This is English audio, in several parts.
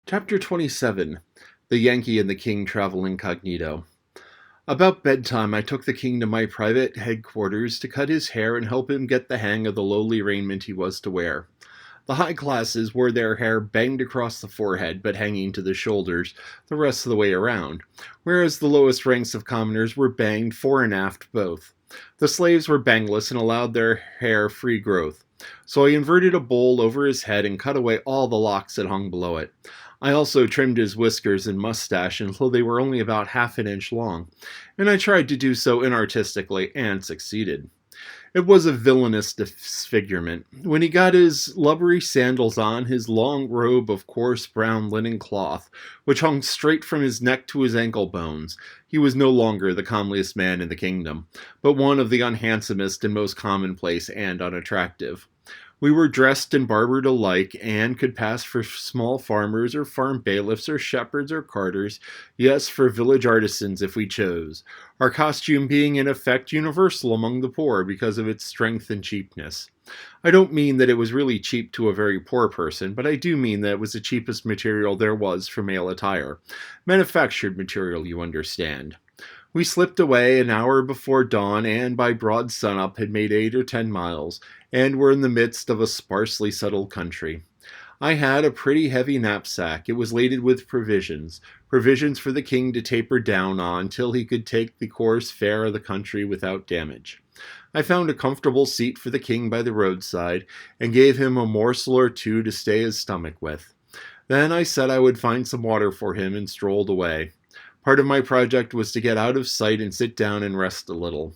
Chapter 27. The Yankee and the King Travel Incognito. About bedtime, I took the king to my private headquarters to cut his hair and help him get the hang of the lowly raiment he was to wear. The high classes wore their hair banged across the forehead but hanging to the shoulders the rest of the way around, whereas the lowest ranks of commoners were banged fore and aft both. The slaves were bangless and allowed their hair free growth. So I inverted a bowl over his head and cut away all the locks that hung below it. I also trimmed his whiskers and mustache until they were only about half an inch long, and I tried to do so inartistically and succeeded. It was a villainous disfigurement. When he got his lubbery sandals on, his long robe of coarse brown linen cloth, which hung straight from his neck to his ankle bones, he was no longer the comeliest man in the kingdom, but one of the unhandsomest and most commonplace and unattractive. We were dressed and barbered alike, and could pass for small farmers or farm bailiffs or shepherds or carters, yes, for village artisans if we chose, our costume being in effect universal among the poor because of its strength and cheapness. I don't mean that it was really cheap to a very poor person, but I do mean that it was the cheapest material there was for male attire. Manufactured material, you understand. We slipped away an hour before dawn, and by broad sunup had made 8 or 10 miles, and were in the midst of a sparsely settled country. I had a pretty heavy knapsack. It was laden with provisions for the king to taper down on till he could take the coarse fare of the country without damage. I found a comfortable seat for the king by the roadside, and gave him a morsel or two to stay his stomach with. Then I said I would find some water for him, and strolled away. Part of my project was to get out of sight and sit down and rest a little.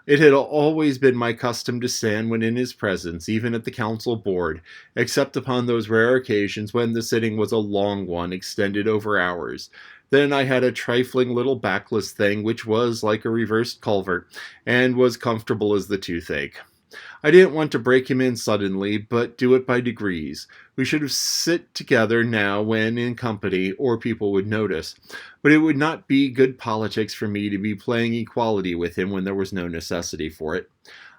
It had always been my custom to stand when in his presence, even at the council board, except upon those rare occasions when the sitting was a long one, extended over hours. Then I had a trifling little backless thing which was like a reversed culvert, and was comfortable as the toothache. I didn't want to break him in suddenly, but do it by degrees. We should have sit together now when in company, or people would notice. But it would not be good politics for me to be playing equality with him when there was no necessity for it.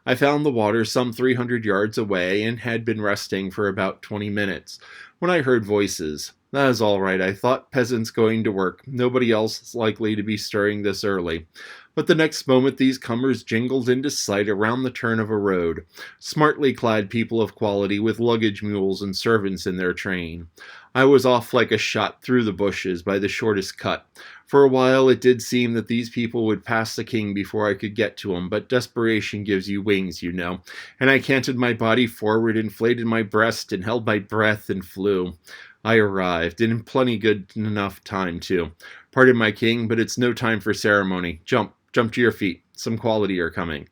I found the water some 300 yards away, and had been resting for about 20 minutes, when I heard voices. That is all right, I thought. Peasants going to work. Nobody else is likely to be stirring this early. But the next moment these comers jingled into sight around the turn of a road, smartly clad people of quality with luggage mules and servants in their train. I was off like a shot through the bushes by the shortest cut. For a while it did seem that these people would pass the king before I could get to him, but desperation gives you wings, you know, and I canted my body forward, inflated my breast, and held my breath, and flew. I arrived, and in plenty good enough time, too. Pardon my king, but it's no time for ceremony. Jump to your feet. Some quality are coming.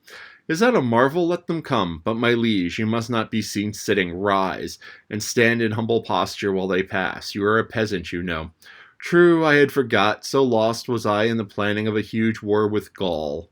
Is that a marvel? Let them come. But my liege, you must not be seen sitting. Rise, and stand in humble posture while they pass. You are a peasant, you know. True, I had forgot, so lost was I in the planning of a huge war with Gaul.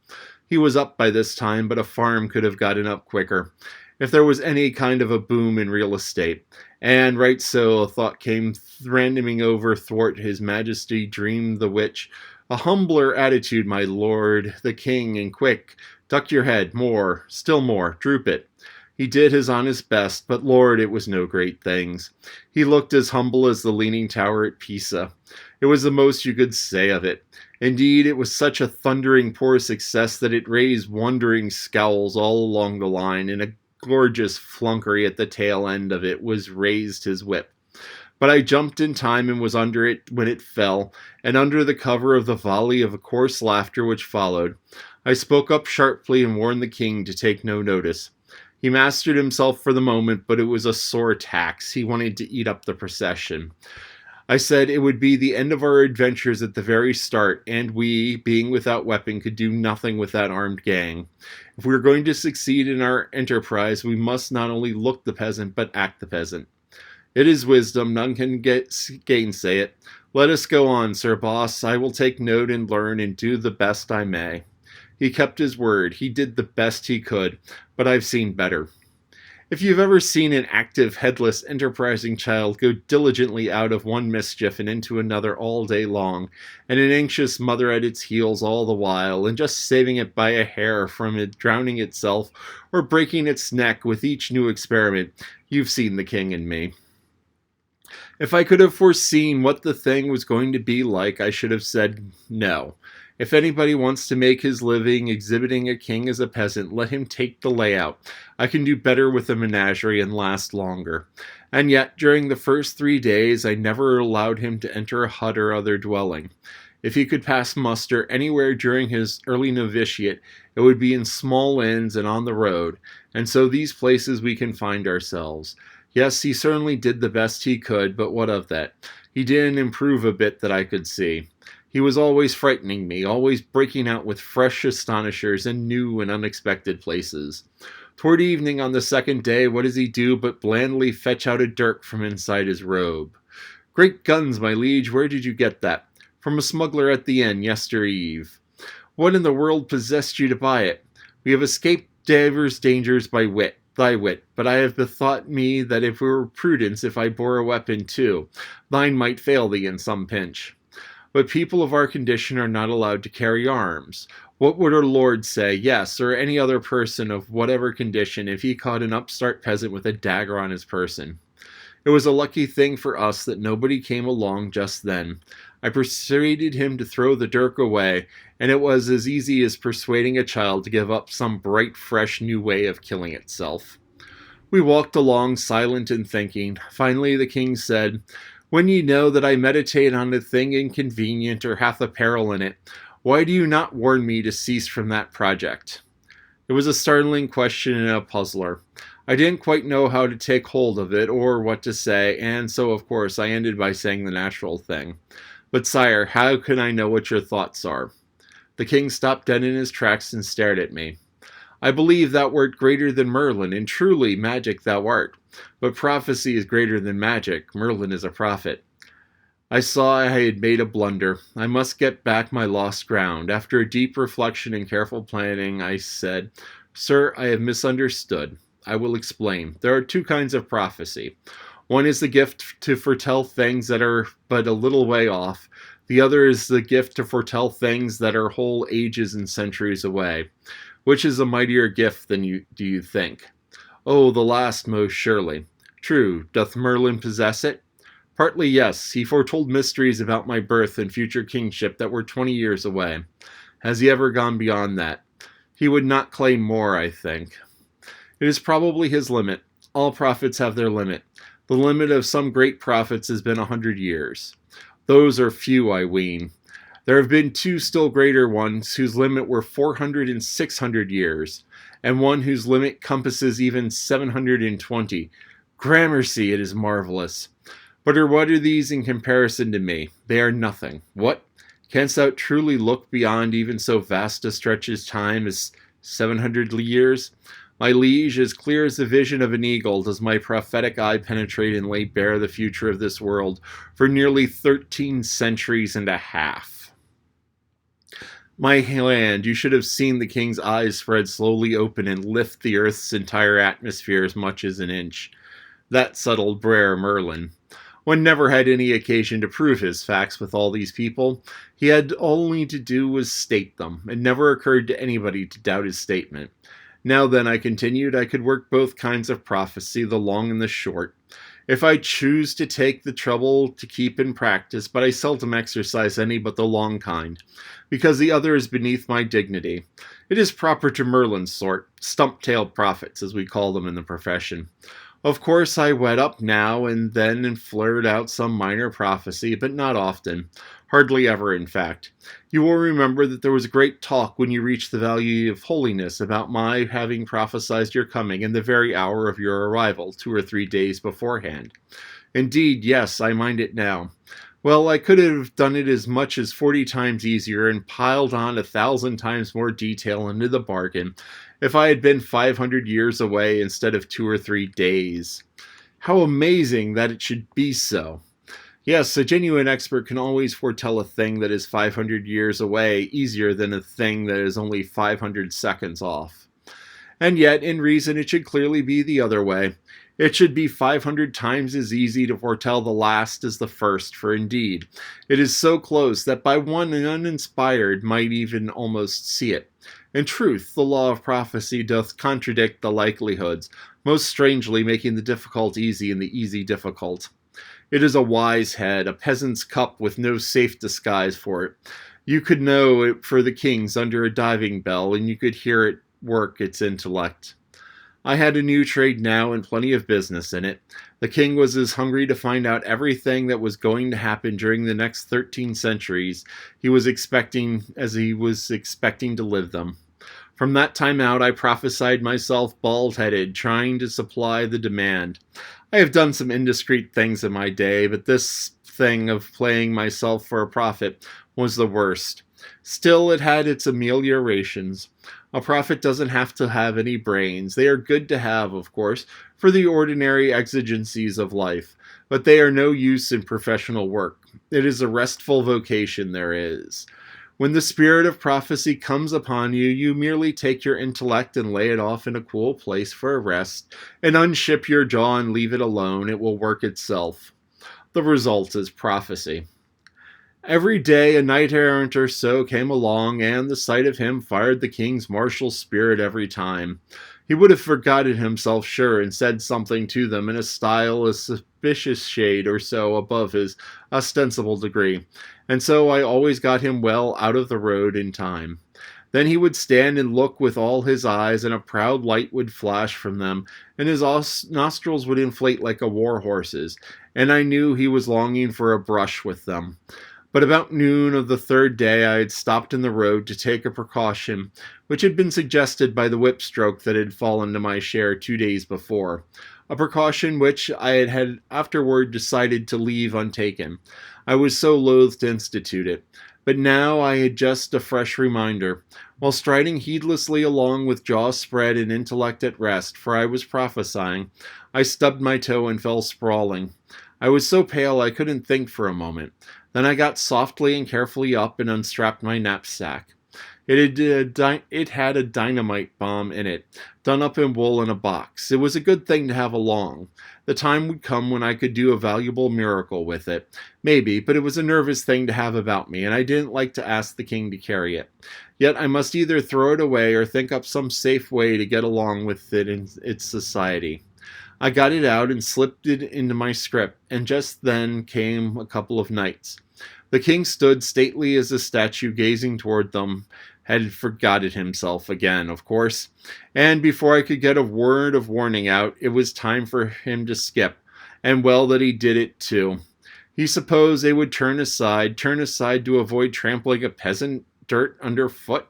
He was up by this time, but a farm could have gotten up quicker, if there was any kind of a boom in real estate. And right so a thought came randoming over thwart his majesty dreamed the witch. A humbler attitude, my lord, the king, and quick. Duck your head, more, still more, droop it. He did his honest best, but Lord, it was no great things. He looked as humble as the Leaning Tower at Pisa. It was the most you could say of it. Indeed, it was such a thundering poor success that it raised wondering scowls all along the line, and a gorgeous flunkery at the tail end of it was raised his whip. But I jumped in time and was under it when it fell, and under the cover of the volley of coarse laughter which followed, I spoke up sharply and warned the king to take no notice. He mastered himself for the moment, but it was a sore tax. He wanted to eat up the procession. I said it would be the end of our adventures at the very start, and we, being without weapon, could do nothing with that armed gang. If we are going to succeed in our enterprise, we must not only look the peasant, but act the peasant. It is wisdom, none can gainsay it. Let us go on, Sir Boss. I will take note and learn and do the best I may. He kept his word. He did the best he could, but I've seen better. If you've ever seen an active, headless, enterprising child go diligently out of one mischief and into another all day long, and an anxious mother at its heels all the while, and just saving it by a hair from it drowning itself or breaking its neck with each new experiment, you've seen the king and me. If I could have foreseen what the thing was going to be like, I should have said no. If anybody wants to make his living exhibiting a king as a peasant, let him take the layout. I can do better with a menagerie and last longer. And yet, during the first 3 days, I never allowed him to enter a hut or other dwelling. If he could pass muster anywhere during his early novitiate, it would be in small inns and on the road, and so these places we can find ourselves. Yes, he certainly did the best he could, but what of that? He didn't improve a bit that I could see. He was always frightening me, always breaking out with fresh astonishers in new and unexpected places. Toward evening on the second day, what does he do but blandly fetch out a dirk from inside his robe? Great guns, my liege, where did you get that? From a smuggler at the inn yester eve. What in the world possessed you to buy it? We have escaped divers dangers by thy wit, but I have bethought me that if it were prudence, if I bore a weapon too, thine might fail thee in some pinch. But people of our condition are not allowed to carry arms. What would our lord say, yes, or any other person of whatever condition, if he caught an upstart peasant with a dagger on his person? It was a lucky thing for us that nobody came along just then. I persuaded him to throw the dirk away, and it was as easy as persuading a child to give up some bright, fresh new way of killing itself. We walked along, silent and thinking. Finally the king said, When ye know that I meditate on a thing inconvenient or hath a peril in it, why do you not warn me to cease from that project? It was a startling question and a puzzler. I didn't quite know how to take hold of it or what to say, and so of course I ended by saying the natural thing. But sire, how can I know what your thoughts are? The king stopped dead in his tracks and stared at me. I believe thou wert greater than Merlin, and truly magic thou art. But prophecy is greater than magic. Merlin is a prophet. I saw I had made a blunder. I must get back my lost ground. After a deep reflection and careful planning, I said, Sir, I have misunderstood. I will explain. There are two kinds of prophecy. One is the gift to foretell things that are but a little way off. The other is the gift to foretell things that are whole ages and centuries away. Which is a mightier gift than do you think? Oh, the last most surely. True, doth Merlin possess it? Partly yes, he foretold mysteries about my birth and future kingship that were 20 years away. Has he ever gone beyond that? He would not claim more, I think. It is probably his limit. All prophets have their limit. The limit of some great prophets has been 100 years. Those are few, I ween. There have been two still greater ones whose limit were 400 and 600 years, and one whose limit compasses even 720. Gramercy, it is marvelous. But what are these in comparison to me? They are nothing. What? Canst thou truly look beyond even so vast a stretch of time as 700 years? My liege, as clear as the vision of an eagle, does my prophetic eye penetrate and lay bare the future of this world for nearly 13 centuries and a half. My land, you should have seen the king's eyes spread slowly open and lift the earth's entire atmosphere as much as an inch. That settled Brer Merlin. One never had any occasion to prove his facts with all these people. He had only to do was state them. It never occurred to anybody to doubt his statement. Now then, I continued, I could work both kinds of prophecy, the long and the short, if I choose to take the trouble to keep in practice, but I seldom exercise any but the long kind, because the other is beneath my dignity. It is proper to Merlin's sort, stump-tailed prophets, as we call them in the profession. Of course, I wet up now and then and flirt out some minor prophecy, but not often. Hardly ever, in fact. You will remember that there was great talk when you reached the Valley of Holiness about my having prophesied your coming in the very hour of your arrival, 2 or 3 days beforehand. Indeed, yes, I mind it now. Well, I could have done it as much as 40 times easier and piled on 1,000 times more detail into the bargain if I had been 500 years away instead of 2 or 3 days. How amazing that it should be so. Yes, a genuine expert can always foretell a thing that is 500 years away easier than a thing that is only 500 seconds off. And yet, in reason, it should clearly be the other way. It should be 500 times as easy to foretell the last as the first, for indeed, it is so close that by one uninspired might even almost see it. In truth, the law of prophecy doth contradict the likelihoods, most strangely making the difficult easy and the easy difficult. It is a wise head, a peasant's cup with no safe disguise for it. You could know it for the king's under a diving bell, and you could hear it work its intellect. I had a new trade now and plenty of business in it. The king was as hungry to find out everything that was going to happen during the next 13 centuries as he was expecting to live them. From that time out, I prophesied myself bald-headed, trying to supply the demand. I have done some indiscreet things in my day, but this thing of playing myself for a prophet was the worst. Still, it had its ameliorations. A prophet doesn't have to have any brains. They are good to have, of course, for the ordinary exigencies of life, but they are no use in professional work. It is a restful vocation there is. When the spirit of prophecy comes upon you, you merely take your intellect and lay it off in a cool place for a rest, and unship your jaw and leave it alone. It will work itself. The result is prophecy. Every day a knight-errant or so came along, and the sight of him fired the king's martial spirit every time. He would have forgotten himself, sure, and said something to them in a style a suspicious shade or so above his ostensible degree, and so I always got him well out of the road in time. Then he would stand and look with all his eyes, and a proud light would flash from them, and his nostrils would inflate like a war horse's, and I knew he was longing for a brush with them. But about noon of the third day I had stopped in the road to take a precaution, which had been suggested by the whip stroke that had fallen to my share 2 days before, a precaution which I had afterward decided to leave untaken. I was so loath to institute it. But now I had just a fresh reminder. While striding heedlessly along with jaw spread and intellect at rest, for I was prophesying, I stubbed my toe and fell sprawling. I was so pale I couldn't think for a moment. Then I got softly and carefully up and unstrapped my knapsack. It had a dynamite bomb in it, done up in wool in a box. It was a good thing to have along. The time would come when I could do a valuable miracle with it. Maybe, but it was a nervous thing to have about me, and I didn't like to ask the king to carry it. Yet I must either throw it away or think up some safe way to get along with it in its society. I got it out and slipped it into my scrip, and just then came a couple of knights. The king stood stately as a statue, gazing toward them, had forgotten himself again, of course, and before I could get a word of warning out, it was time for him to skip, and well that he did it too. He supposed they would turn aside to avoid trampling a peasant dirt underfoot?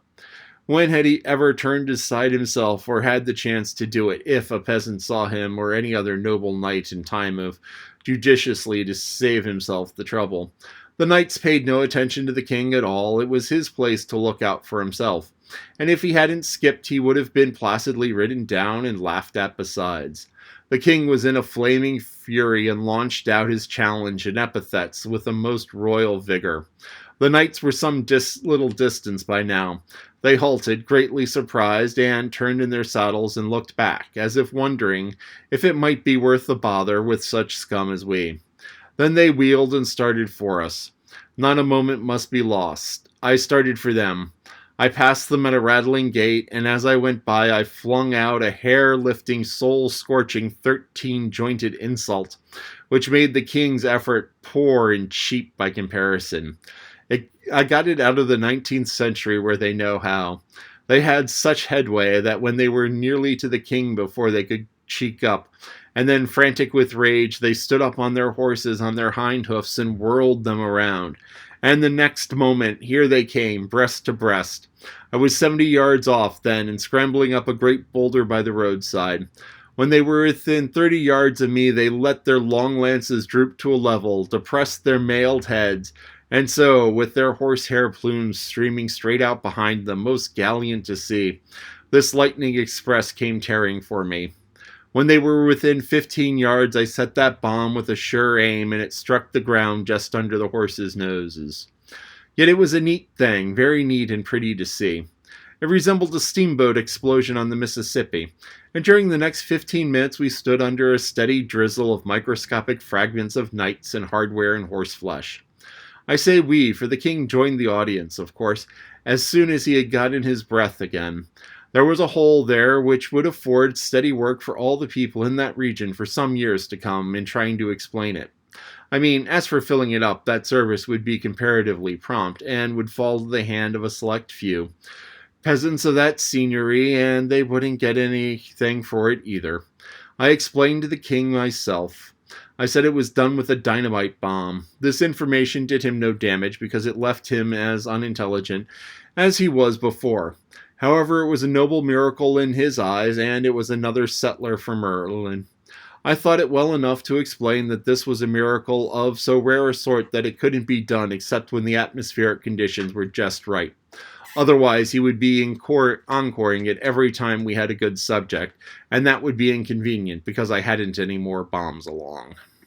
When had he ever turned aside himself, or had the chance to do it, if a peasant saw him or any other noble knight in time of judiciously to save himself the trouble? The knights paid no attention to the king at all. It was his place to look out for himself, and if he hadn't skipped, he would have been placidly ridden down and laughed at besides. The king was in a flaming fury and launched out his challenge and epithets with a most royal vigor. The knights were some little distance by now. They halted, greatly surprised, and turned in their saddles and looked back, as if wondering if it might be worth the bother with such scum as we. Then they wheeled and started for us. Not a moment must be lost. I started for them. I passed them at a rattling gait, and as I went by, I flung out a hair-lifting, soul-scorching, 13-jointed insult, which made the king's effort poor and cheap by comparison. I got it out of the 19th century where they know how. They had such headway that when they were nearly to the king before they could cheek up, and then, frantic with rage, they stood up on their horses on their hind hoofs and whirled them around. And the next moment, here they came, breast to breast. I was 70 yards off then, and scrambling up a great boulder by the roadside. When they were within 30 yards of me, they let their long lances droop to a level, depressed their mailed heads, and so, with their horsehair plumes streaming straight out behind them, most gallant to see, this lightning express came tearing for me. When they were within 15 yards, I set that bomb with a sure aim, and it struck the ground just under the horses' noses. Yet it was a neat thing, very neat and pretty to see. It resembled a steamboat explosion on the Mississippi, and during the next 15 minutes we stood under a steady drizzle of microscopic fragments of knights and hardware and horseflesh. I say we, for the king joined the audience, of course, as soon as he had gotten his breath again. There was a hole there which would afford steady work for all the people in that region for some years to come in trying to explain it. I mean, as for filling it up, that service would be comparatively prompt and would fall to the hand of a select few. Peasants of that seigneury, and they wouldn't get anything for it either. I explained to the king myself. I said it was done with a dynamite bomb. This information did him no damage because it left him as unintelligent as he was before. However, it was a noble miracle in his eyes, and it was another settler from Merlin. I thought it well enough to explain that this was a miracle of so rare a sort that it couldn't be done except when the atmospheric conditions were just right. Otherwise, he would be encoring it every time we had a good subject, and that would be inconvenient because I hadn't any more bombs along.